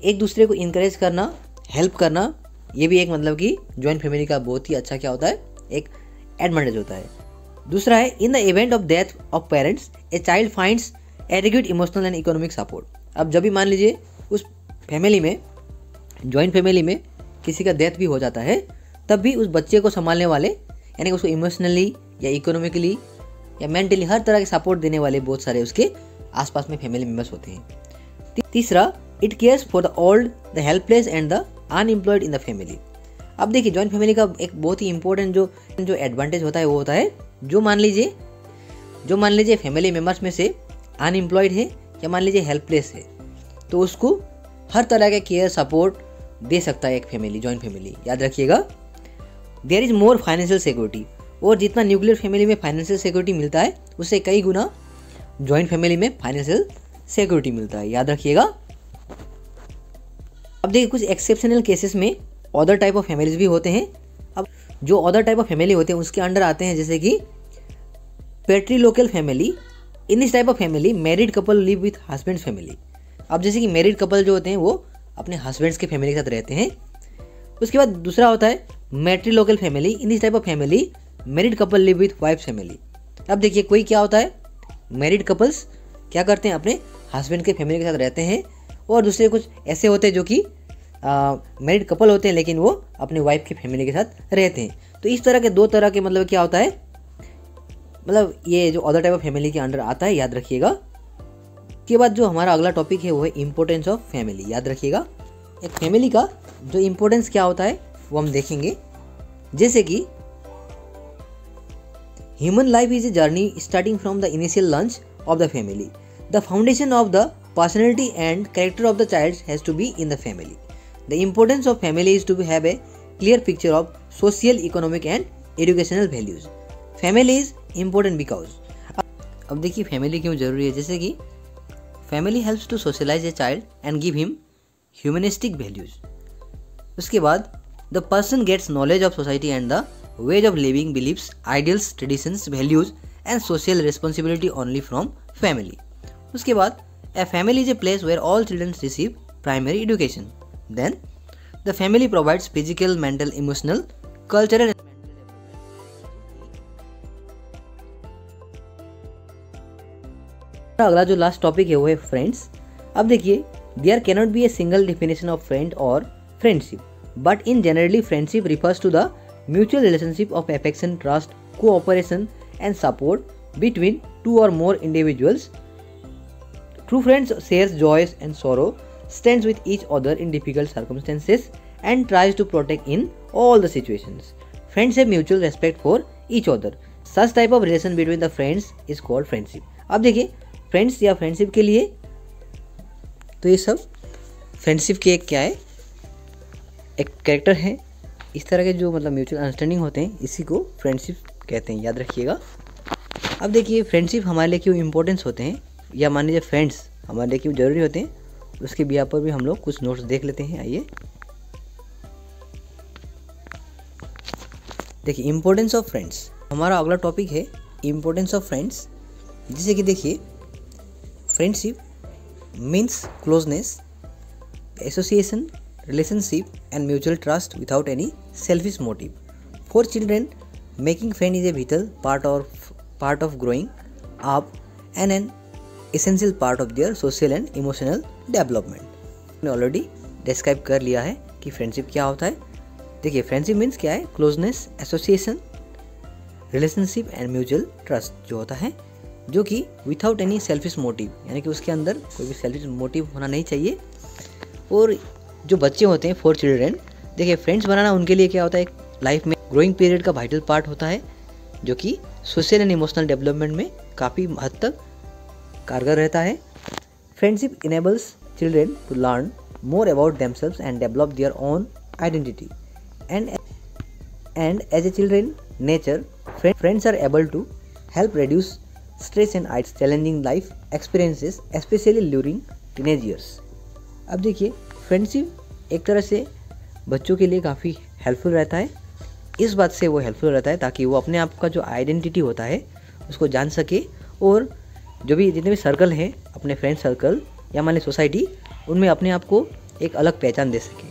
एक दूसरे को इनकरेज करना, हेल्प करना, ये भी एक मतलब कि जॉइंट फैमिली का बहुत ही अच्छा क्या होता है, एक एडवांटेज होता है। दूसरा है, in the event of death of parents a child finds adequate emotional and economic support. अब जब भी मान लीजिए उस फैमिली में, जॉइंट फैमिली में किसी का डेथ भी हो जाता है, तब भी उस बच्चे को संभालने वाले, यानी उसको इमोशनली या इकोनॉमिकली या मेंटली हर तरह के सपोर्ट देने वाले बहुत सारे उसके आसपास में फैमिली मेंबर्स होते हैं। तीसरा, it cares for the old, the helpless and the unemployed in the family. अब देखिए जॉइंट फैमिली का एक बहुत ही इंपॉर्टेंट जो एडवांटेज होता है वो होता है, जो मान लीजिए फैमिली मेंबर्स में से अनएम्प्लॉयड है या मान लीजिए हेल्पलेस है, तो उसको हर तरह के केयर सपोर्ट दे सकता है एक फैमिली, जॉइंट फैमिली, याद रखिएगा। There is more financial security. और जितना न्यूक्लियर फैमिली में फाइनेंशियल सिक्योरिटी मिलता है, उससे कई गुना जॉइंट फैमिली में फाइनेंशियल सिक्योरिटी मिलता है, याद रखिएगा। अब देखिए कुछ एक्सेप्शनल केसेस में अदर टाइप ऑफ फैमिलीज भी होते हैं। अब जो अदर टाइप ऑफ फैमिली होते हैं उसके अंडर आते हैं जैसे कि patrilocal family. In this type of family married couple live with husband's family. अब जैसे कि मैरिड कपल जो होते हैं वो अपने हस्बैंड्स के फैमिली के साथ रहते हैं। उसके बाद दूसरा होता है matrilocal family. In this type of family married couple live with wife family. अब देखिए कोई क्या होता है, मैरिड कपल्स क्या करते हैं, अपने हस्बैंड के फैमिली के साथ रहते हैं, और दूसरे कुछ ऐसे होते हैं जो कि मैरिड कपल होते हैं लेकिन वो अपने वाइफ की फैमिली के साथ रहते हैं। तो इस तरह के दो तरह के मतलब क्या होता है, मतलब ये जो अदर टाइप ऑफ फैमिली के अंडर आता है, याद रखिएगा। के बाद जो हमारा अगला टॉपिक है वो है इम्पोर्टेंस ऑफ फैमिली, याद रखिएगा। एक फैमिली का जो इम्पोर्टेंस क्या होता है वो हम देखेंगे। जैसे कि human life is a journey starting from the initial lunch of the family. The foundation of the personality and character of the child has to be in the family. The importance of family is to have a clear picture of social, economic and educational values. Family is important because, अब देखिए family क्यों जरूरी है। जैसे कि family helps to socialize a child and give him humanistic values. उसके बाद the person gets knowledge of society and the ways of living, beliefs, ideals, traditions, values and social responsibility only from family. उसके बाद a family is a place where all children receive primary education. Then the family provides physical, mental, emotional, cultural and अगला जो last topic है वो है friends. अब देखिए, there cannot be a single definition of friend और friendship, but in generally friendship refers to the mutual relationship of affection, trust, cooperation and support between two or more individuals. True friends shares joys and sorrow, stands with each other in difficult circumstances and tries to protect in all the situations. Friends have mutual respect for each other. Such type of relation between the friends is called friendship. अब देखिए, friends या friendship के लिए तो ये सब friendship के एक क्या है, एक कैरेक्टर है। इस तरह के जो मतलब म्यूचुअल अंडरस्टैंडिंग होते हैं इसी को फ्रेंडशिप कहते हैं, याद रखिएगा। अब देखिए, फ्रेंडशिप हमारे लिए क्यों इंपॉर्टेंस होते हैं या मान लीजिए फ्रेंड्स हमारे लिए क्यों जरूरी होते हैं, उसके बिहाफ पर भी हम लोग कुछ नोट्स देख लेते हैं। आइए देखिए, इम्पोर्टेंस ऑफ फ्रेंड्स हमारा अगला टॉपिक है, इम्पोर्टेंस ऑफ फ्रेंड्स। जैसे कि देखिए, friendship means closeness, association, relationship and mutual trust without any selfish motive. For children making friend is a whittle part of growing up and an essential part of their social and emotional development. मैंने already describe कर लिया है कि friendship क्या होता है। देखिए, friendship means क्या है, closeness, association, relationship and mutual trust जो होता है, जो कि विदाउट एनी सेल्फिश मोटिव, यानी कि उसके अंदर कोई भी सेल्फिश मोटिव होना नहीं चाहिए। और जो बच्चे होते हैं, फॉर चिल्ड्रेन, देखिए फ्रेंड्स बनाना उनके लिए क्या होता है, एक लाइफ में ग्रोइंग पीरियड का वाइटल पार्ट होता है, जो कि सोशल एंड इमोशनल डेवलपमेंट में काफ़ी हद तक कारगर रहता है। Friendship enables children to learn more about themselves and develop their own identity and as a children nature friends are able to help reduce stress and challenging life experiences, especially during teenage years. अब देखिए, friendship एक तरह से बच्चों के लिए काफ़ी helpful रहता है। इस बात से वो हेल्पफुल रहता है ताकि वो अपने आप का जो आइडेंटिटी होता है उसको जान सके, और जो भी जितने भी सर्कल हैं, अपने फ्रेंड सर्कल या मान ली सोसाइटी, उनमें अपने आप को एक अलग पहचान दे सके।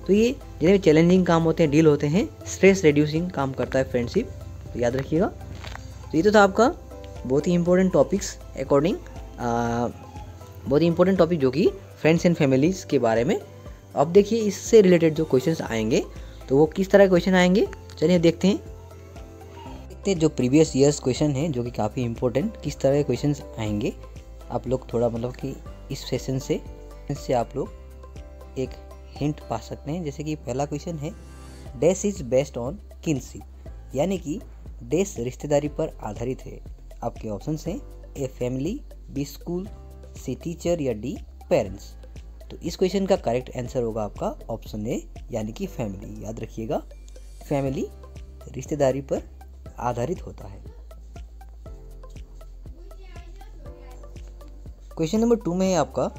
तो ये जितने भी चैलेंजिंग काम होते हैं, डील होते हैं, स्ट्रेस रिड्यूसिंग काम करता है फ्रेंडशिप, तो याद रखिएगा। तो ये तो था आपका बहुत ही इंपॉर्टेंट टॉपिक्स अकॉर्डिंग, बहुत ही इंपॉर्टेंट टॉपिक जो कि फ्रेंड्स एंड फैमिलीज़ के बारे में। अब देखिए, इससे रिलेटेड जो क्वेश्चंस आएंगे तो वो किस तरह के क्वेश्चन आएंगे, चलिए देखते हैं। जो प्रीवियस ईयर्स क्वेश्चन हैं जो कि काफ़ी इंपॉर्टेंट, किस तरह के क्वेश्चंस आएंगे, आप लोग थोड़ा मतलब कि इस सेशन से आप लोग एक हिंट पा सकते हैं। जैसे कि पहला क्वेश्चन है, dash is based on kinship, यानी कि डैश रिश्तेदारी पर आधारित है। आपके ऑप्शंस हैं A family, B school, C teacher या डी पेरेंट्स। तो इस क्वेश्चन का करेक्ट आंसर होगा आपका ऑप्शन ए, यानी कि फैमिली। याद रखिएगा, फैमिली रिश्तेदारी पर आधारित होता है। क्वेश्चन नंबर 2 में है आपका,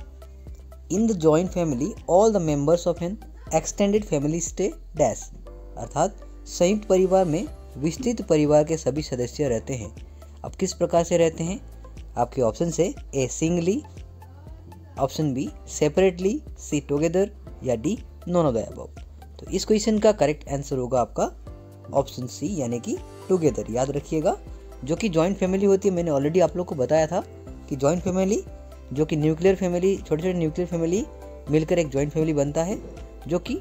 in the joint family all the members of N extended family stay dash, अर्थात संयुक्त परिवार में विस्तृत परिवार के सभी सदस्य रहते हैं। अब किस प्रकार से रहते हैं, आपके ऑप्शन है A singly, option B separately, C together या D none of the above. तो इस क्वेश्चन का करेक्ट आंसर होगा आपका ऑप्शन सी, यानी कि टुगेदर। याद रखिएगा, जो कि जॉइंट फैमिली होती है, मैंने ऑलरेडी आप लोग को बताया था कि जॉइंट फैमिली जो कि न्यूक्लियर फैमिली, छोटे छोटे न्यूक्लियर फैमिली मिलकर एक जॉइंट फैमिली बनता है, जो कि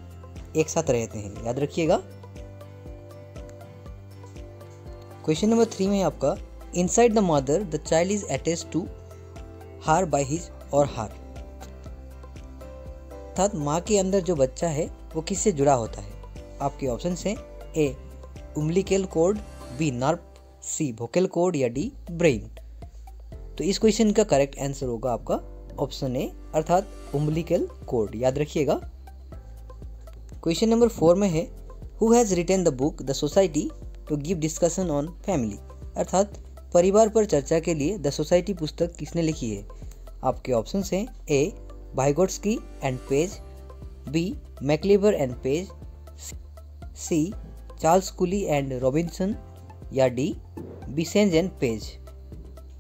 एक साथ रहते हैं। याद रखिएगा। क्वेश्चन नंबर 3 में आपका, inside the mother the child is attached to her by his or her, अर्थात माँ के अंदर जो बच्चा है वो किससे जुड़ा होता है। आपके ऑप्शन हैं ए उम्बिलिकल कॉर्ड, बी नर्व, सी वोकल कॉर्ड या डी ब्रेन। तो इस क्वेश्चन का करेक्ट आंसर होगा आपका ऑप्शन ए, अर्थात उम्बिलिकल कॉर्ड। याद रखिएगा। क्वेश्चन नंबर 4 में है, who has written the book the society to give discussion on family, अर्थात परिवार पर चर्चा के लिए द सोसाइटी पुस्तक किसने लिखी है। आपके ऑप्शन हैं A Vygotsky and Page, B MacIver and Page, C Charles Cooley and Robinson या डी बिसेंज एंड पेज।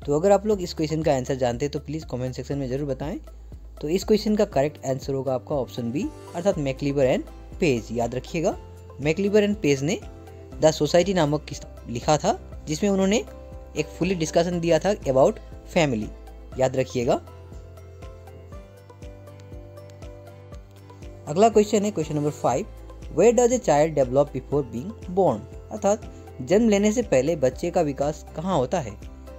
तो अगर आप लोग इस क्वेश्चन का आंसर जानते हैं तो प्लीज़ कमेंट सेक्शन में ज़रूर बताएं। तो इस क्वेश्चन का करेक्ट आंसर होगा आपका ऑप्शन बी, अर्थात मैक्लीवर एंड पेज। याद रखिएगा, मैक्लीवर एंड पेज ने द सोसाइटी नामक किताब लिखा था, जिसमें उन्होंने एक फुली डिस्कशन दिया था अबाउट फैमिली। याद रखिएगा। अगला क्वेश्चन है question number 5, where does a child develop before being born, अर्थात जन्म लेने से पहले बच्चे का विकास कहाँ होता है।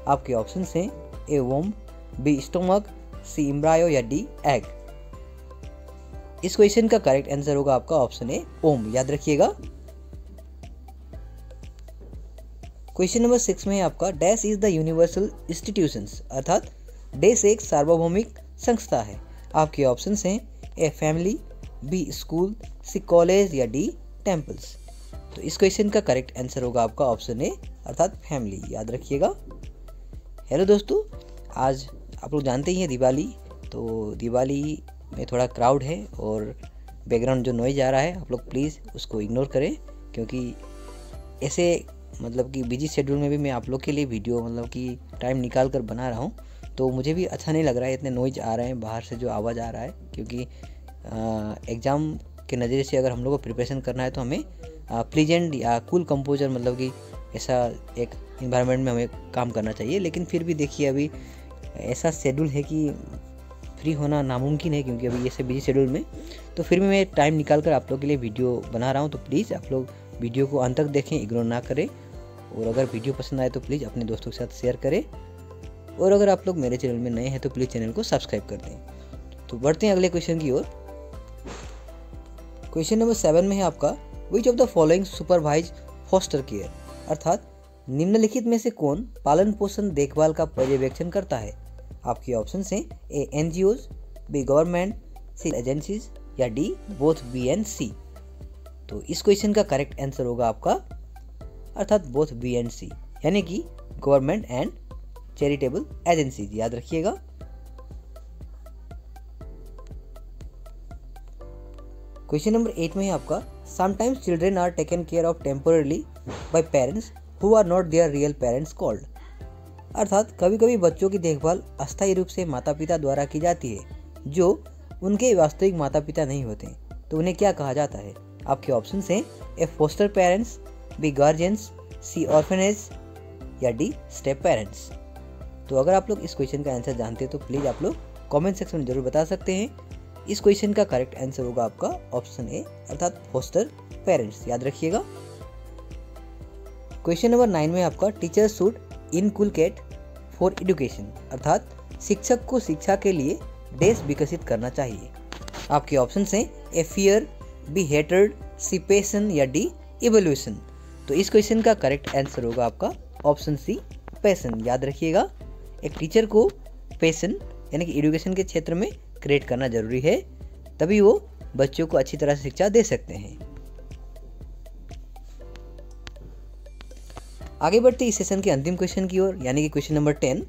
आपके ऑप्शन हैं ए वोम, बी स्टोमक, सी एम्ब्रायो या डी एग। इस क्वेश्चन का करेक्ट आंसर होगा आपका ऑप्शन ए ओम। याद रखिएगा। क्वेश्चन नंबर 6 में है आपका dash is the universal institutions, अर्थात डैश एक सार्वभौमिक संस्था है। आपके ऑप्शन हैं A family, B school, C college या डी टेम्पल्स। तो इस क्वेश्चन का करेक्ट आंसर होगा आपका ऑप्शन ए, अर्थात फैमिली। याद रखिएगा। हेलो दोस्तों, आज आप लोग जानते ही हैं दिवाली, तो दिवाली में थोड़ा क्राउड है और बैकग्राउंड जो नॉइज आ रहा है आप लोग प्लीज़ उसको इग्नोर करें, क्योंकि ऐसे मतलब कि बिजी शेड्यूल में भी मैं आप लोग के लिए वीडियो मतलब कि टाइम निकाल कर बना रहा हूँ, तो मुझे भी अच्छा नहीं लग रहा है इतने नॉइज आ रहे हैं बाहर से जो आवाज़ आ रहा है, क्योंकि एग्ज़ाम के नज़रिए से अगर हम लोग को प्रिपरेशन करना है तो हमें प्लीजेंट या कूल कंपोजर मतलब कि ऐसा एक इन्वायरमेंट में हमें काम करना चाहिए। लेकिन फिर भी देखिए अभी ऐसा शेड्यूल है कि फ्री होना नामुमकिन है, क्योंकि अभी ऐसे बिजी शेड्यूल में, तो फिर भी मैं टाइम निकाल कर आप लोग के लिए वीडियो बना रहा हूँ। तो प्लीज़ आप लोग वीडियो को अंत तक देखें, इग्नोर ना करें, और अगर वीडियो पसंद आए तो प्लीज़ अपने दोस्तों के साथ शेयर करें, और अगर आप लोग मेरे चैनल में नए हैं तो प्लीज़ चैनल को सब्सक्राइब कर दें। तो बढ़ते हैं अगले क्वेश्चन की ओर। क्वेश्चन नंबर 7 में है आपका which of the following supervise foster care, अर्थात निम्नलिखित में से कौन पालन पोषण देखभाल का पर्यवेक्षण करता है। आपके ऑप्शन हैं ए एनजीओज, बी गवर्नमेंट, सी एजेंसीज या डी बोथ बी एंड सी। तो इस क्वेश्चन का करेक्ट आंसर होगा आपका अर्थात बोथ बी एंड सी, यानी कि गवर्नमेंट एंड चैरिटेबल एजेंसीज। याद रखिएगा। क्वेश्चन नंबर 8 में है आपका sometimes children are taken care of temporarily by parents who are not their real parents called, अर्थात कभी कभी बच्चों की देखभाल अस्थायी रूप से माता पिता द्वारा की जाती है जो उनके वास्तविक माता पिता नहीं होते, तो उन्हें क्या कहा जाता है। आपके ऑप्शन हैं ए फोस्टर पेरेंट्स, बी गार्जियंस, सी ऑर्फनेज या डी स्टेप पेरेंट्स। तो अगर आप लोग इस क्वेश्चन का आंसर जानते हैं तो प्लीज़ आप लोग कमेंट सेक्शन में जरूर बता सकते हैं। इस क्वेश्चन का करेक्ट आंसर होगा आपका ऑप्शन ए, अर्थात फोस्टर पेरेंट्स। याद रखिएगा। क्वेश्चन नंबर 9 में आपका टीचर शुड इनकुलकेट फॉर एजुकेशन, अर्थात शिक्षक को शिक्षा के लिए डैश विकसित करना चाहिए। आपके ऑप्शन हैं ए फियर, बी हेटर्ड, सी पैशन या डी इवोल्यूशन। तो इस क्वेश्चन का करेक्ट आंसर होगा आपका ऑप्शन सी, पैशन। याद रखिएगा, एक टीचर को पैशन यानी कि एजुकेशन के क्षेत्र में क्रिएट करना जरूरी है, तभी वो बच्चों को अच्छी तरह से शिक्षा दे सकते हैं। आगे बढ़ते इस सेशन के अंतिम क्वेश्चन की ओर, यानी कि question number 10,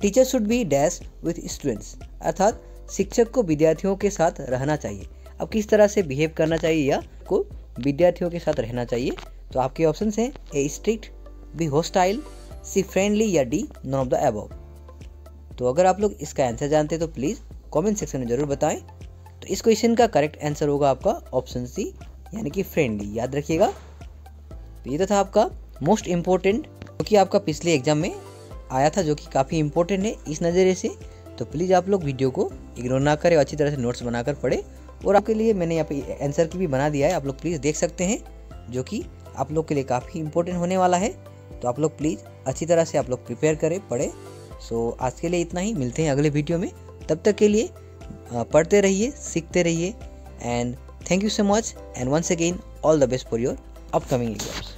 teacher should be dash with students, अर्थात शिक्षक को विद्यार्थियों के साथ रहना चाहिए। अब किस तरह से बिहेव करना चाहिए या को विद्यार्थियों के साथ रहना चाहिए। तो आपके ऑप्शन हैं A strict, B hostile, C friendly या D none of the above. तो अगर आप लोग इसका आंसर जानते हैं तो प्लीज़ कमेंट सेक्शन में जरूर बताएं। तो इस क्वेश्चन का करेक्ट आंसर होगा आपका ऑप्शन सी, यानी कि फ्रेंडली। याद रखिएगा। तो ये तो था आपका मोस्ट इम्पोर्टेंट, जो कि आपका पिछले एग्जाम में आया था, जो कि काफ़ी इंपॉर्टेंट है इस नज़रिए से। तो प्लीज़ आप लोग वीडियो को इग्नोर ना करें और अच्छी तरह से नोट्स बनाकर पढ़े। और आपके लिए मैंने यहाँ पे आंसर की भी बना दिया है, आप लोग प्लीज़ देख सकते हैं, जो कि आप लोग के लिए काफ़ी इंपॉर्टेंट होने वाला है। तो आप लोग प्लीज़ अच्छी तरह से आप लोग प्रिपेयर करें, पढ़े। सो आज के लिए इतना ही, मिलते हैं अगले वीडियो में। तब तक के लिए पढ़ते रहिए, सीखते रहिए, and thank you so much, and once again all the best for your upcoming exams.